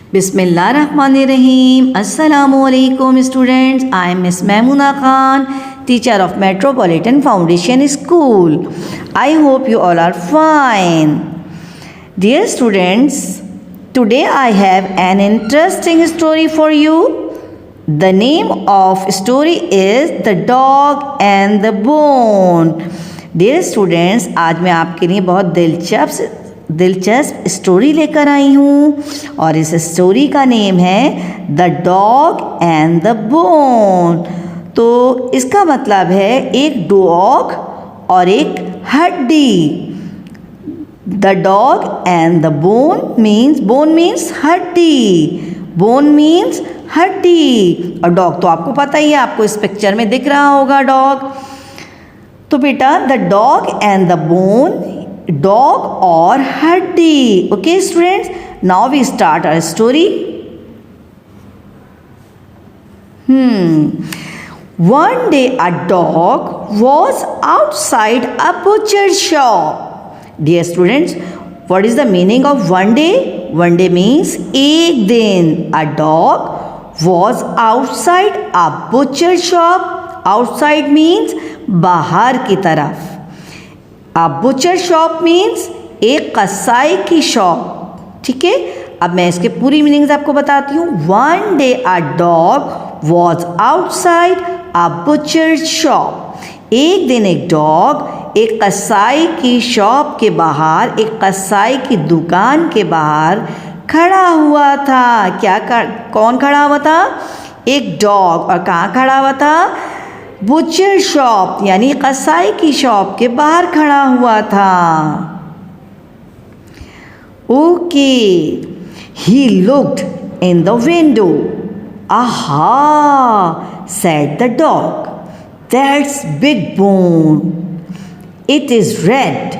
Bismillahirrahmanirrahim. Assalamualaikum students. I am Miss Maimuna Khan, teacher of Metropolitan Foundation School. I hope you all are fine. Dear students, today I have an interesting story for you. The name of story is The Dog and the Bone. Dear students, आज मैं आपके लिए बहुत दिलचस्प story लेकर आई हूँ और इस स्टोरी का नेम है the dog and the bone. तो इसका मतलब है एक डॉग और एक हड्डी। The dog and the bone means हड्डी, बोन मीन्स हड्डी। और डॉग तो आपको पता ही है, आपको इस पिक्चर में दिख रहा होगा डॉग। तो बेटा the dog and the bone, dog और हड्डी। Okay students, now we start our story. One day a dog was outside a butcher shop. Dear students, what is the meaning of one day? One day means एक दिन। A dog was outside a butcher shop. Outside means बाहर की तरफ। A butcher shop means एक कसाई की shop. ठीक है, अब मैं इसके पूरी मीनिंग्स आपको बताती हूँ। One day a dog was outside a butcher shop. एक दिन एक डॉग एक कसाई की शॉप के बाहर, एक कसाई की दुकान के बाहर खड़ा हुआ था। कौन खड़ा हुआ था? एक डॉग। और कहाँ खड़ा हुआ था? बुचर शॉप यानी कसाई की शॉप के बाहर खड़ा हुआ था। Okay, he looked in the window. आहा, said the dog, that's big bone. It is red.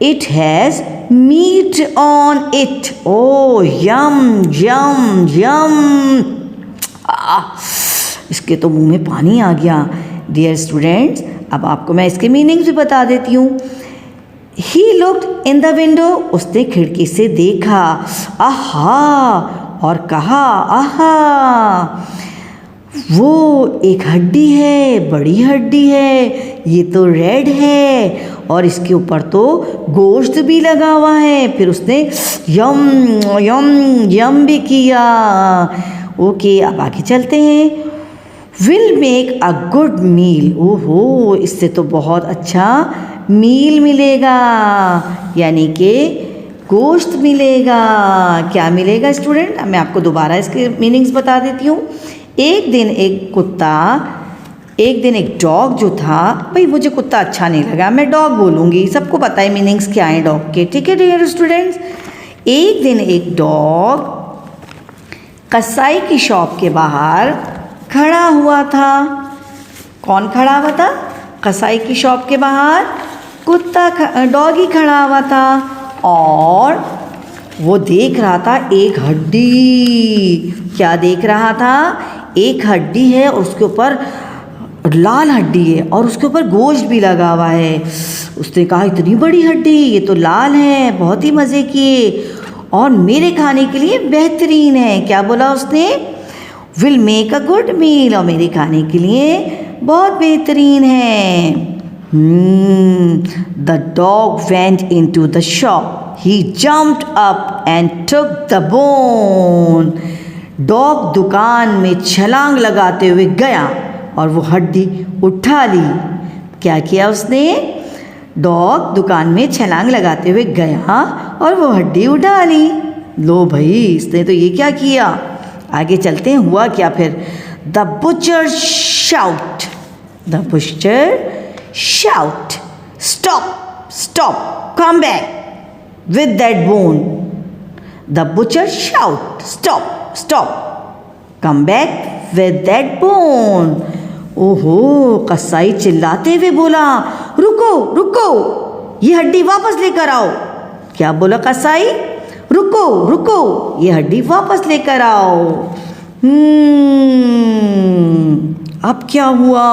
It has meat on it. Oh, yum, yum, yum. इसके तो मुंह में पानी आ गया। डियर स्टूडेंट्स, अब आपको मैं इसके मीनिंग्स भी बता देती हूँ। He looked in the window, उसने खिड़की से देखा। आहा, और कहा आहा, वो एक हड्डी है, बड़ी हड्डी है, ये तो रेड है और इसके ऊपर तो गोश्त भी लगा हुआ है। फिर उसने यम यम यम भी किया। ओके, अब आगे चलते हैं। Will make a good meal. ओहो, इससे तो बहुत अच्छा मील मिलेगा, यानी कि गोश्त मिलेगा। क्या मिलेगा स्टूडेंट? मैं आपको दोबारा इसके मीनिंग्स बता देती हूँ। एक दिन एक डॉग जो था, भाई मुझे कुत्ता अच्छा नहीं लगा, मैं डॉग बोलूँगी, सबको पता है मीनिंग्स क्या है डॉग के। ठीक है डियर स्टूडेंट्स, एक दिन एक डॉग कसाई की शॉप के बाहर खड़ा हुआ था। कौन खड़ा हुआ था? कसाई की शॉप के बाहर डॉग ही खड़ा हुआ था और वो देख रहा था एक हड्डी। क्या देख रहा था? एक हड्डी है, उसके ऊपर लाल हड्डी है और उसके ऊपर गोश्त भी लगा हुआ है। उसने कहा इतनी बड़ी हड्डी, ये तो लाल है, बहुत ही मज़े की और मेरे खाने के लिए बेहतरीन है। क्या बोला उसने? Will make a good meal, और मेरे खाने के लिए बहुत बेहतरीन है। The dog went into the shop. He jumped up and took the bone. Dog दुकान में छलांग लगाते हुए गया और वो हड्डी उठा ली। क्या किया उसने? डॉग दुकान में छलांग लगाते हुए गया और वो हड्डी उठा ली। लो भाई, इसने तो ये क्या किया। आगे चलते हैं, हुआ क्या फिर। The butcher shout, the butcher shout, stop stop, come back with that bone. The butcher shout, stop, stop, come back with that bone. ओहो, कसाई चिल्लाते हुए बोला, रुको रुको, ये हड्डी वापस लेकर आओ। क्या बोला कसाई? रुको रुको, ये हड्डी वापस लेकर आओ। अब क्या हुआ?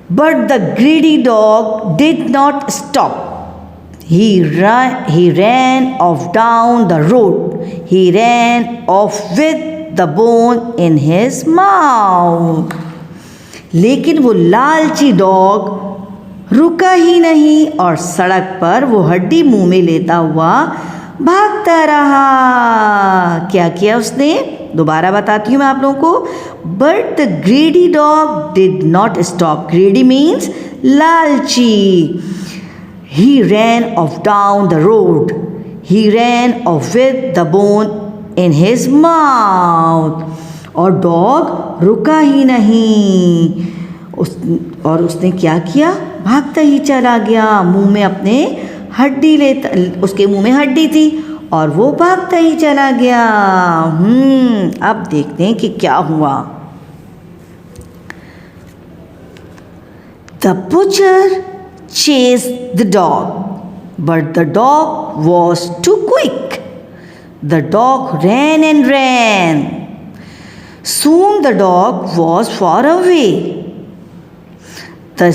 But the greedy dog did not stop. He ran off down the road. he ran off with the bone in his mouth. लेकिन वो लालची डॉग रुका ही नहीं और सड़क पर वो हड्डी मुंह में लेता हुआ भागता रहा। क्या किया उसने? दोबारा बताती हूँ मैं आप लोगों को। But the ग्रेडी dog did not stop. ग्रेडी means लालची। He ran off down the road. He ran off with the bone in his mouth. और डॉग रुका ही नहीं और उसने क्या किया? भागता ही चला गया। मुंह में अपने हड्डी लेता, उसके मुंह में हड्डी थी और वो भागता ही चला गया। अब देखते हैं कि क्या हुआ। The butcher chased the dog, but the dog was too quick. The dog ran and ran. Soon the dog was far away. The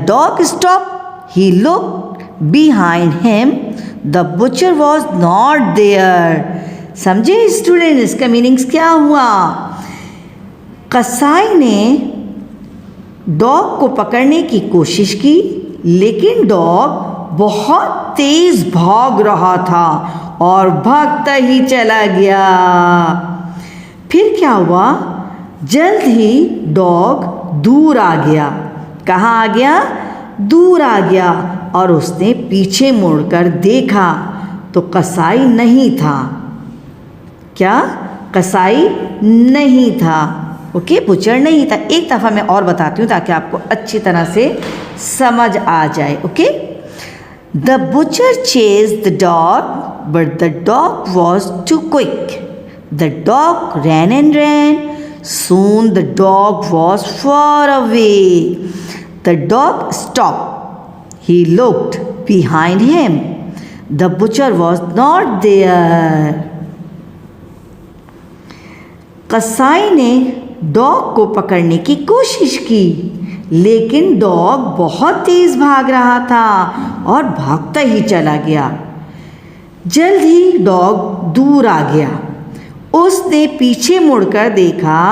dog stopped. He looked behind him. The butcher was not there. समझे student? इसका meanings क्या हुआ? कसाई ने dog को पकड़ने की कोशिश की, लेकिन डॉग बहुत तेज भाग रहा था और भागता ही चला गया। फिर क्या हुआ? जल्द ही डॉग दूर आ गया। कहाँ आ गया? दूर आ गया और उसने पीछे मुड़कर देखा तो कसाई नहीं था। क्या? कसाई नहीं था। ओके, बुचर नहीं था। एक दफ़ा मैं और बताती हूँ ताकि आपको अच्छी तरह से समझ आ जाए। Okay, the butcher chase the dog but the dog was too quick. The dog ran and ran. Soon the dog was far away. The dog stop. He looked behind him. The butcher was not there. कसाई ने dog को पकड़ने की कोशिश की, लेकिन dog बहुत तेज भाग रहा था और भागता ही चला गया। जल्द ही डॉग दूर आ गया। उसने पीछे मुड़कर देखा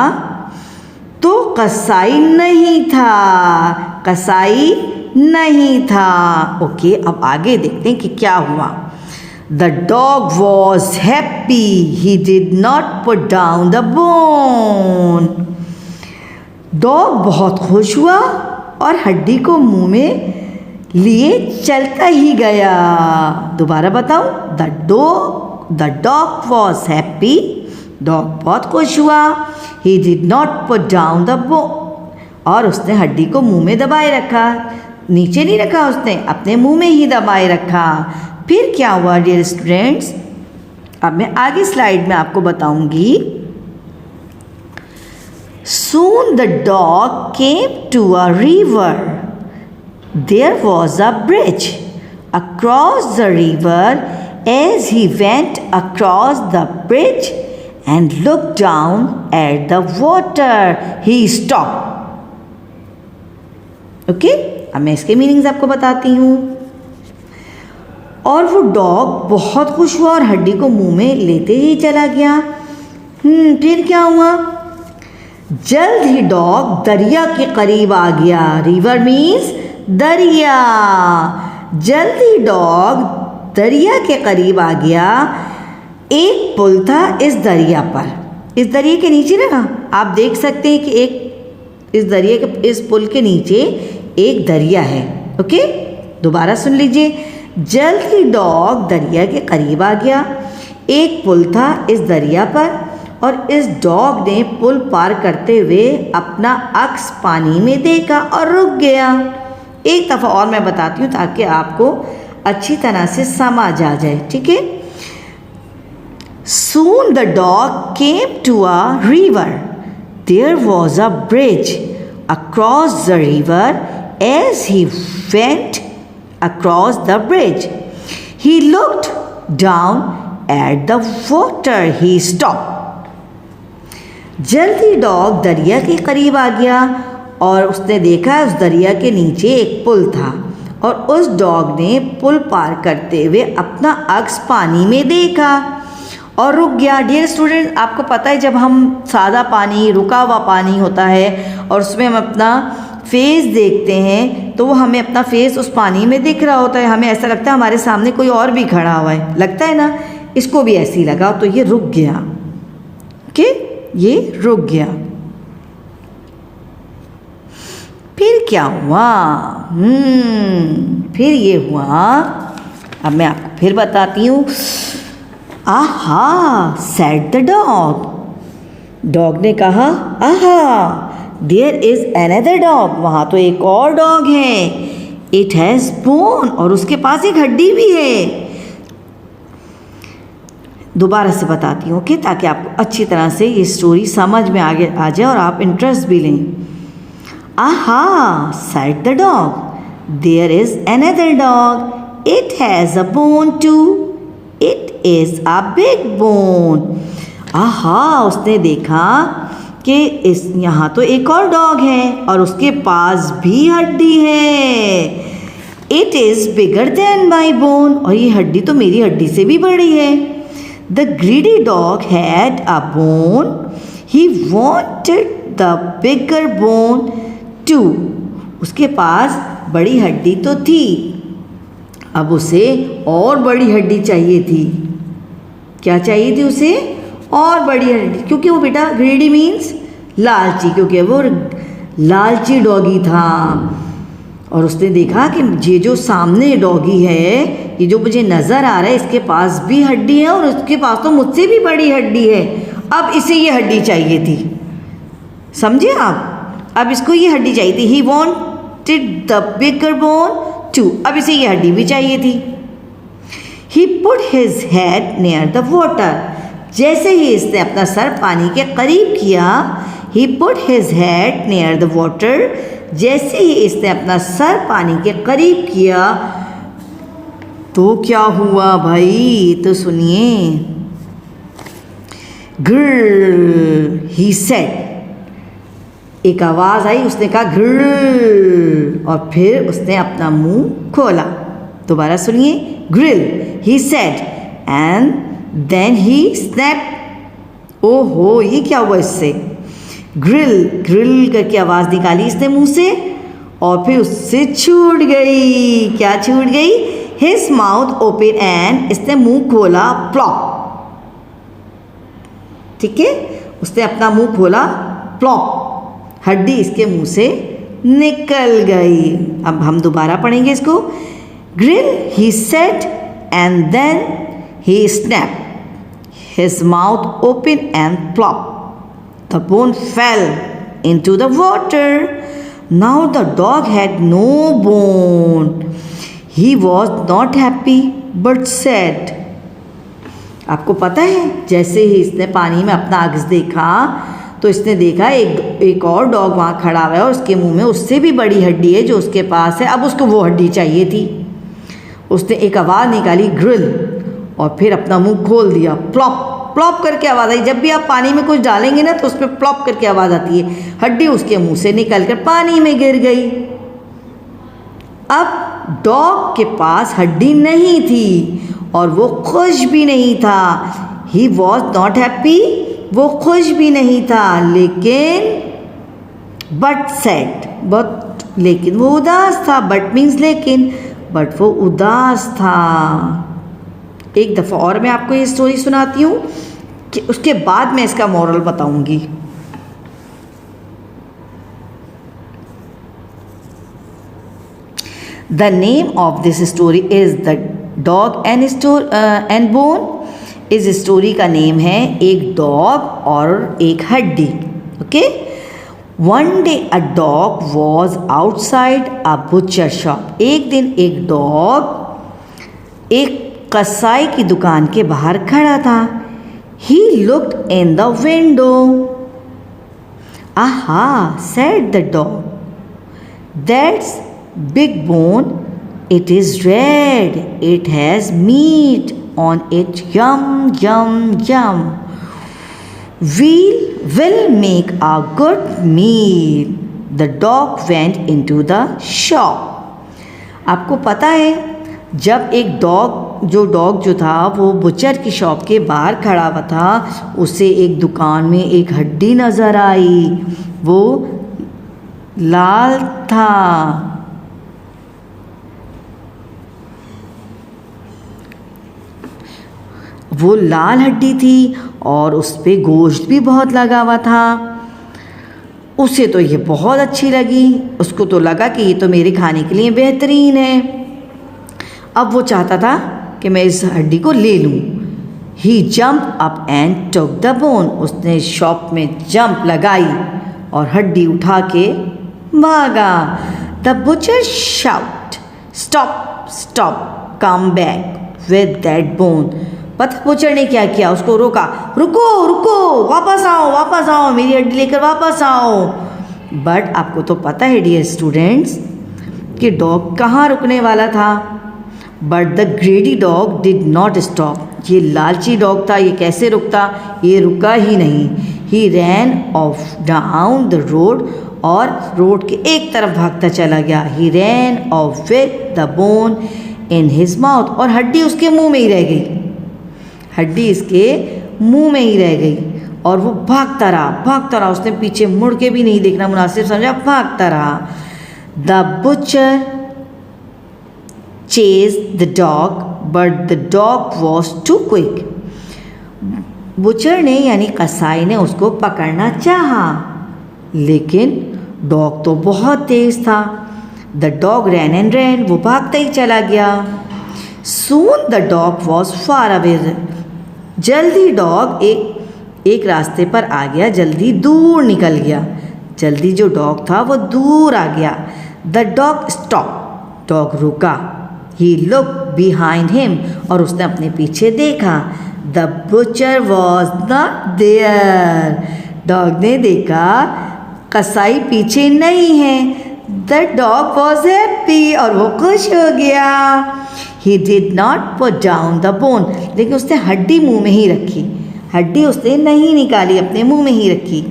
तो कसाई नहीं था। कसाई नहीं था। ओके, अब आगे देखते हैं कि क्या हुआ। The dog was happy. He did not put down the bone. Dog बहुत खुश हुआ और हड्डी को मुंह में लिए चलता ही गया। दोबारा बताऊं? The dog was happy. Dog बहुत खुश हुआ। He did not put down the bone. और उसने हड्डी को मुंह में दबाए रखा। नीचे नहीं रखा, उसने अपने मुंह में ही दबाए रखा। फिर क्या हुआ डियर स्टूडेंट्स? अब मैं आगे स्लाइड में आपको बताऊंगी। Soon the dog came to a river. There was a bridge across the river. As he went across the bridge and looked down at the water, he stopped. Okay? अब मैं इसके meanings आपको बताती हूँ। और वो डॉग बहुत खुश हुआ और हड्डी को मुंह में लेते ही चला गया। फिर क्या हुआ? जल्द ही डॉग दरिया के करीब आ गया। रिवर मीन्स दरिया। जल्द ही डॉग दरिया के करीब आ गया। एक पुल था इस दरिया पर। इस दरिया के नीचे ना आप देख सकते हैं कि इस पुल के नीचे एक दरिया है। ओके, दोबारा सुन लीजिए। जल्द ही डॉग दरिया के करीब आ गया। एक पुल था इस दरिया पर और इस डॉग ने पुल पार करते हुए अपना अक्स पानी में देखा और रुक गया। एक दफ़ा और मैं बताती हूँ ताकि आपको अच्छी तरह से समझ आ जाए। ठीक है? Soon the dog came to a river. There was a bridge across the river. As he went across the bridge, he looked down at the water. He stopped. जल्दी डॉग दरिया के करीब आ गया और उसने देखा उस दरिया के नीचे एक पुल था और उस डॉग ने पुल पार करते हुए अपना अक्स पानी में देखा और रुक गया। डियर स्टूडेंट, आपको पता है जब हम सादा पानी, रुका हुआ पानी होता है और उसमें हम अपना फेस देखते हैं तो वो हमें अपना फेस उस पानी में दिख रहा होता है, हमें ऐसा लगता है हमारे सामने कोई और भी खड़ा हुआ है, लगता है ना। इसको भी ऐसे ही लगा तो ये रुक गया। ओके, ये रुक गया। फिर क्या हुआ? फिर ये हुआ, अब मैं आपको फिर बताती हूँ। आहा, सेड द डॉग। डॉग ने कहा, आहा, देयर इज अनदर डॉग। वहाँ तो एक और डॉग है। इट हैज़ बोन, और उसके पास एक हड्डी भी है। दोबारा से बताती हूँ, ओके, ताकि आपको अच्छी तरह से ये स्टोरी समझ में आगे आ जाए और आप इंटरेस्ट भी लें। आहा, said the dog, there is another dog. It has a bone too. It is a big bone. आहा, उसने देखा कि इस यहाँ तो एक और डॉग है और उसके पास भी हड्डी है। It is bigger than my bone. और ये हड्डी तो मेरी हड्डी से भी बड़ी है। The greedy dog had a bone. He wanted the bigger bone. टू, उसके पास बड़ी हड्डी तो थी, अब उसे और बड़ी हड्डी चाहिए थी। क्या चाहिए थी उसे? और बड़ी हड्डी, क्योंकि वो बेटा ग्रीडी मीन्स लालची, क्योंकि वो लालची डॉगी था। और उसने देखा कि ये जो सामने डॉगी है, ये जो मुझे नज़र आ रहा है, इसके पास भी हड्डी है और उसके पास तो मुझसे भी बड़ी हड्डी है। अब इसे ये हड्डी चाहिए थी, समझे आप? अब इसको ये हड्डी चाहिए थी। He wanted the bigger bone too, अब इसे ये हड्डी भी चाहिए थी। He put his head near the water, जैसे ही इसने अपना सर पानी के करीब किया, he put his head near the water, जैसे ही इसने अपना सर पानी के करीब किया तो क्या हुआ भाई? तो सुनिए। ग्रर, ही सेड, एक आवाज़ आई, उसने कहा ग्रिल, और फिर उसने अपना मुंह खोला। दोबारा सुनिए। Grr, he said, and then he snap. ओहो, ये क्या हुआ इससे? ग्रिल ग्रिल करके आवाज़ निकाली इसने मुंह से और फिर उससे छूट गई। क्या छूट गई? हिज माउथ ओपन, एंड इसने मुंह खोला, प्लॉप। ठीक है, उसने अपना मुंह खोला, प्लॉप, हड्डी इसके मुंह से निकल गई। अब हम दोबारा पढ़ेंगे इसको। Grr, he said, and then he snap, his mouth open and plop, the bone fell into the water. Now the dog had no bone. He was not happy but sad. आपको पता है, जैसे ही इसने पानी में अपना अक्स देखा तो इसने देखा एक और डॉग वहाँ खड़ा हुआ है और उसके मुंह में उससे भी बड़ी हड्डी है जो उसके पास है। अब उसको वो हड्डी चाहिए थी। उसने एक आवाज़ निकाली, ग्रिल, और फिर अपना मुंह खोल दिया, प्लॉप। प्लॉप करके आवाज़ आई। जब भी आप पानी में कुछ डालेंगे ना तो उस पर प्लॉप करके आवाज़ आती है। हड्डी उसके मुंह से निकल कर पानी में गिर गई। अब डॉग के पास हड्डी नहीं थी और वो खुश भी नहीं था। ही वॉज नॉट हैप्पी, वो खुश भी नहीं था, लेकिन बट सैड, बट, लेकिन वो उदास था। बट मीन्स लेकिन, बट वो उदास था। एक दफ़ा और मैं आपको ये स्टोरी सुनाती हूँ कि उसके बाद मैं इसका मॉरल बताऊंगी। The name of this story is the dog and bone. इस स्टोरी का नेम है एक डॉग और एक हड्डी। Okay. One day a dog was outside a butcher shop. एक दिन एक डॉग एक कसाई की दुकान के बाहर खड़ा था। He looked in the window. Aha, said the dog. That's big bone. It is red. It has meat on it. Yum, yum, yum. We'll make a good meal. The dog went into the shop. आपको पता है, जब एक dog dog जो था वो butcher की shop के बाहर खड़ा हुआ था, उसे एक दुकान में एक हड्डी नज़र आई। वो लाल था। वो लाल हड्डी थी और उस पे गोश्त भी बहुत लगा हुआ था। उसे तो ये बहुत अच्छी लगी। उसको तो लगा कि ये तो मेरे खाने के लिए बेहतरीन है। अब वो चाहता था कि मैं इस हड्डी को ले लूँ। He jump up and took the bone. उसने शॉप में जंप लगाई और हड्डी उठा के भागा। The butcher shout, stop stop, come back with that bone. पता बुचर ने क्या किया? उसको रोका, रुको रुको, वापस आओ, मेरी हड्डी लेकर वापस आओ। बट आपको तो पता है डियर स्टूडेंट्स कि डॉग कहाँ रुकने वाला था। But the ग्रेडी dog did not stop. ये लालची डॉग था, ये कैसे रुकता? ये रुका ही नहीं। He ran off down the road, और रोड के एक तरफ भागता चला गया। He ran off with the bone in his mouth, और हड्डी उसके मुंह में ही रह गई। हड्डी इसके मुंह में ही रह गई और वो भागता रहा। उसने पीछे मुड़ के भी नहीं देखना मुनासिब समझा, भागता रहा। The butcher chased the dog, but the dog was too quick. Butcher ने यानी कसाई ने उसको पकड़ना चाहा, लेकिन डॉग तो बहुत तेज था। The dog ran and ran, वो भागता ही चला गया। Soon the dog was far away. जल्दी डॉग एक रास्ते पर आ गया, जल्दी दूर निकल गया। जल्दी जो डॉग था वो दूर आ गया। द डॉग स्टॉप, डॉग रुका। He looked behind him, और उसने अपने पीछे देखा। The butcher was not there. Dog ने देखा कसाई पीछे नहीं है। The dog was happy, और वो खुश हो गया। He did not put down the bone, लेकिन उसने हड्डी मुंह में ही रखी। हड्डी उसने नहीं निकाली, अपने मुंह में ही रखी।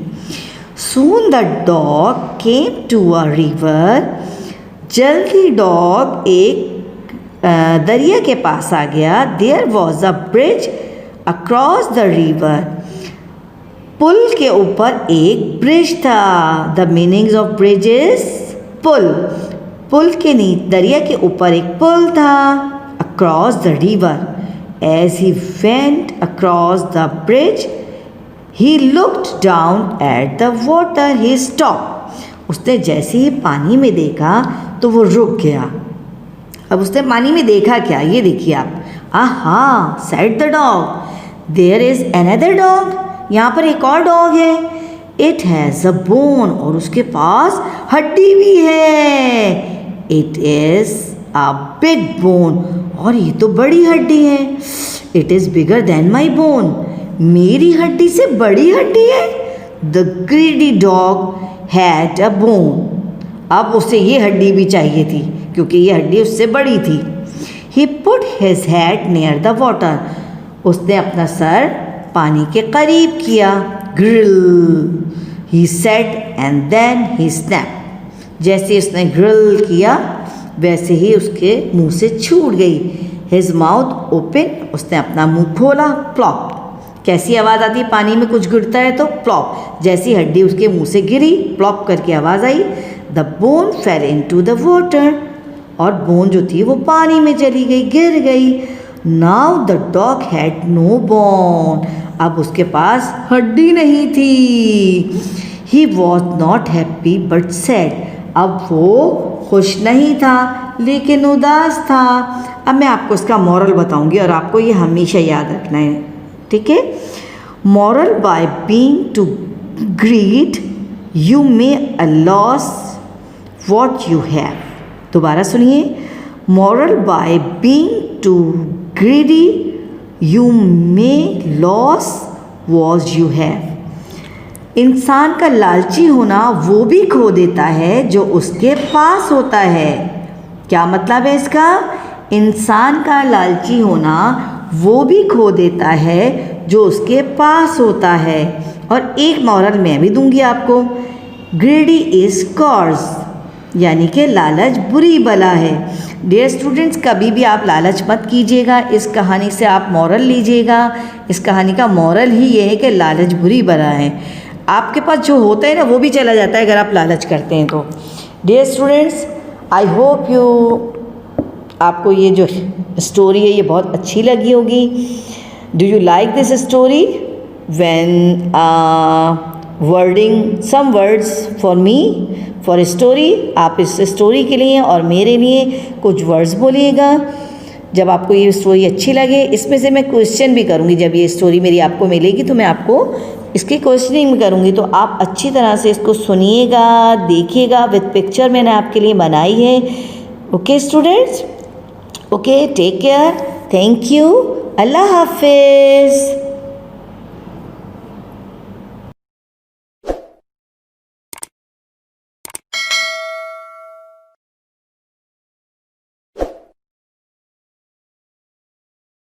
Soon the dog came to a river. जल्दी डॉग एक दरिया के पास आ गया। There was a bridge across the river. पुल के ऊपर एक ब्रिज था। The meanings of bridge is पुल। पुल के नीचे दरिया के ऊपर एक पुल था। Across the river. As he went across the bridge, he looked down at the water. He stopped. उसने जैसे ही पानी में देखा तो वो रुक गया। अब उसने पानी में देखा क्या? ये देखिए आप। आहा, said the dog. There is another dog. यहाँ पर एक और डॉग है। It has a bone, और उसके पास हड्डी भी है। It is a big bone, और ये तो बड़ी हड्डी है। It is bigger than my bone. मेरी हड्डी से बड़ी हड्डी है। The greedy dog had a bone. अब उसे ये हड्डी भी चाहिए थी क्योंकि ये हड्डी उससे बड़ी थी। He put his head near the water. उसने अपना सर पानी के करीब किया। Grill, he said, and then he snapped. जैसे उसने ग्रिल किया वैसे ही उसके मुंह से छूट गई। His mouth open, उसने अपना मुंह खोला। Plop. कैसी आवाज़ आती है? पानी में कुछ गिरता है तो प्लॉप। जैसी हड्डी उसके मुंह से गिरी, प्लॉप करके आवाज़ आई। The bone fell into the water, और बोन जो थी वो पानी में चली गई, गिर गई। Now the dog had no bone, अब उसके पास हड्डी नहीं थी। He was not happy but sad, अब वो खुश नहीं था लेकिन उदास था। अब मैं आपको इसका मॉरल बताऊंगी और आपको ये हमेशा याद रखना है, ठीक है। Moral, by being too greed you may lose what you have. दोबारा सुनिए, moral, by being too greedy you may lose what you have. इंसान का लालची होना वो भी खो देता है जो उसके पास होता है। क्या मतलब है इसका? इंसान का लालची होना वो भी खो देता है जो उसके पास होता है। और एक मॉरल मैं भी दूंगी आपको, ग्रीडी इज कर्स, यानी कि लालच बुरी बला है। डियर स्टूडेंट्स, कभी भी आप लालच मत कीजिएगा। इस कहानी से आप मॉरल लीजिएगा। इस कहानी का मॉरल ही ये है कि लालच बुरी बला है। आपके पास जो होता है ना वो भी चला जाता है अगर आप लालच करते हैं तो। डियर स्टूडेंट्स, आई होप आपको ये जो स्टोरी है ये बहुत अच्छी लगी होगी। Do you like this story? When wording some words for me for story, आप इस स्टोरी के लिए और मेरे लिए कुछ वर्ड्स बोलिएगा जब आपको ये स्टोरी अच्छी लगे। इसमें से मैं क्वेश्चन भी करूँगी। जब ये स्टोरी मेरी आपको मिलेगी तो मैं आपको इसकी क्वेश्चनिंग करूँगी, तो आप अच्छी तरह से इसको सुनिएगा, देखिएगा। विद पिक्चर मैंने आपके लिए बनाई है। Okay students, okay, take care, thank you, अल्लाह हाफिज़।